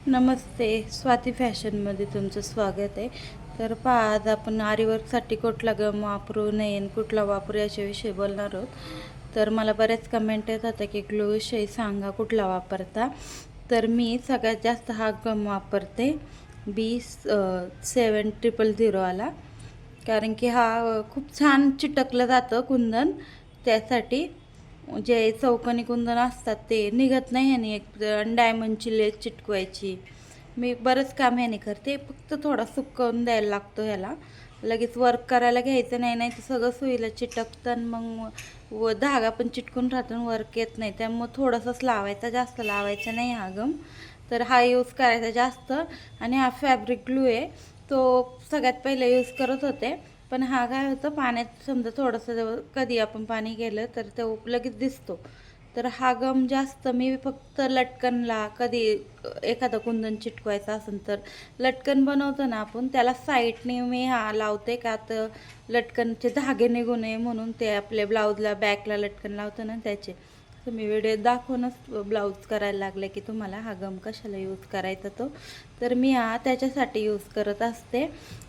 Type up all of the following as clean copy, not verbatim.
नमस्ते, स्वाती फॅशनमध्ये तुमचं स्वागत आहे. तर पहा, आज आपण आरीवर्कसाठी कुठला गम वापरू नये आणि कुठला वापरू याच्याविषयी बोलणार आहोत. तर मला बरेच कमेंट येत होत्या की ग्लूविषयी सांगा, कुठला वापरता. तर मी सगळ्यात जास्त हा गम वापरते, B7000 आला, कारण की हा खूप छान चिटकलं जातं कुंदन. त्यासाठी जे चौकोनी कुंदन असतात ते निघत नाही ह्याने. एक डायमंडची लेस चिटकवायची, मी बरंच काम ह्याने करते. फक्त थोडा सुकवून द्यायला लागतो ह्याला, लगेच वर्क करायला घ्यायचं नाही, नाही तर सगळं सुईला चिटकतं. मग धागा पण चिटकून राहतं, वर्क येत नाही. त्यामुळं थोडंसंच लावायचा, जास्त लावायचा नाही हा गम. तर हा यूज करायचा जास्त. आणि हा फॅब्रिक ग्लू आहे, तो सगळ्यात पहिले यूज करत होते. पण हा काय होतं, पाण्यात समजा थोडंसं कधी आपण पाणी गेलं तर तो लगेच दिसतो. तर हा गम जास्त मी फक्त लटकनला, कधी एखादं कुंदन चिटकवायचं असेल तर लटकन बनवतो ना आपण, त्याला साईडने मी हा लावते. का तर लटकनचे धागे निघू नये म्हणून. ते आपल्या ब्लाऊजला बॅकला लटकन लावतो ना त्याचे. तुम्ही व्हिडिओ दाखवूनच ब्लाऊज करायला लागले की तुम्हाला हा गम कशाला यूज करायचा तो. तर मी हा त्याच्यासाठी यूज करत असते.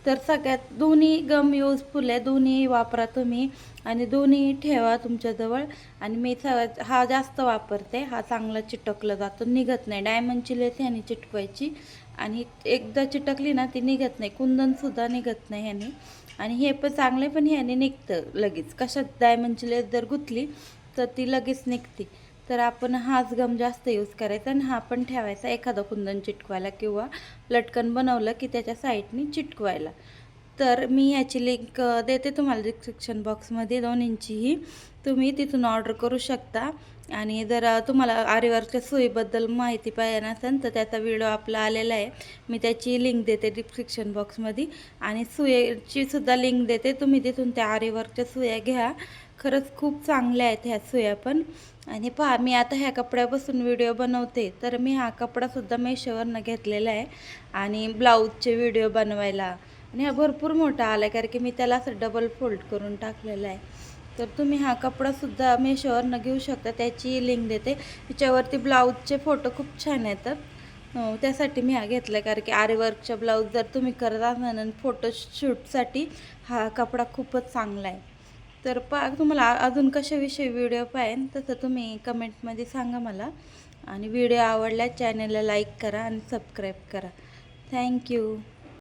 तर सगळ्यात दोन्ही गम यूजफुल आहे, दोन्ही वापरा तुम्ही आणि दोन्ही ठेवा तुमच्याजवळ. आणि मी सगळ्यात हा जास्त वापरते. हा चांगला चिटकला जातो, निघत नाही. डायमंडची लेस ह्याने चिटकवायची आणि एकदा चिटकली ना ती निघत नाही, कुंदनसुद्धा निघत नाही ह्याने. आणि हे पण चांगले, पण ह्याने निघतं लगेच. कशात डायमंडची लेस जर गुंतली तर ती लगेच निघते. तर आपण हाच गम जास्त यूज करायचा आणि हा पण ठेवायचा एखादं कुंदन चिटकवायला किंवा लटकन बनवलं की त्याच्या साईडनी चिटकवायला. तर मी ह्याची लिंक देते तुम्हाला डिस्क्रिप्शन बॉक्समध्ये, 2 इंचीही तुम्ही तिथून ऑर्डर करू शकता. आणि जर तुम्हाला आरीवर्कच्या सुईबद्दल माहिती पाहिजे नसेल तर त्याचा व्हिडिओ आपला आलेला आहे, मी त्याची लिंक देते डिस्क्रिप्शन बॉक्समध्ये. आणि सुईचीसुद्धा लिंक देते, तुम्ही तिथून त्या आरीवर्कच्या सुया घ्या. खरंच खूप चांगल्या आहेत ह्या सुया पण. आणि पहा, मी आता ह्या कपड्यापासून व्हिडिओ बनवते, तर मी हा कपडासुद्धा मेशोवरनं घेतलेला आहे आणि ब्लाऊजचे व्हिडिओ बनवायला. आणि हा भरपूर मोठा आला आहे, कारण की मी त्याला असं डबल फोल्ड करून टाकलेला आहे. तर तुम्ही हा कपडासुद्धा मेशोवरनं घेऊ शकता, त्याची लिंक देते. त्याच्यावरती ब्लाऊजचे फोटो खूप छान येतात. त्यासाठी मी हा घेतला आहे, कारण की आरीवर्कच्या ब्लाऊज जर तुम्ही करत असाल आणि फोटोशूटसाठी हा कपडा खूपच चांगला आहे. तर तुम्हाला अजून कशाविषयी व्हिडिओ पाहिजे तसं तुम्ही कमेंटमध्ये सांगा मला. आणि व्हिडिओ आवडला चॅनलला लाईक करा आणि सबस्क्राईब करा. थँक्यू.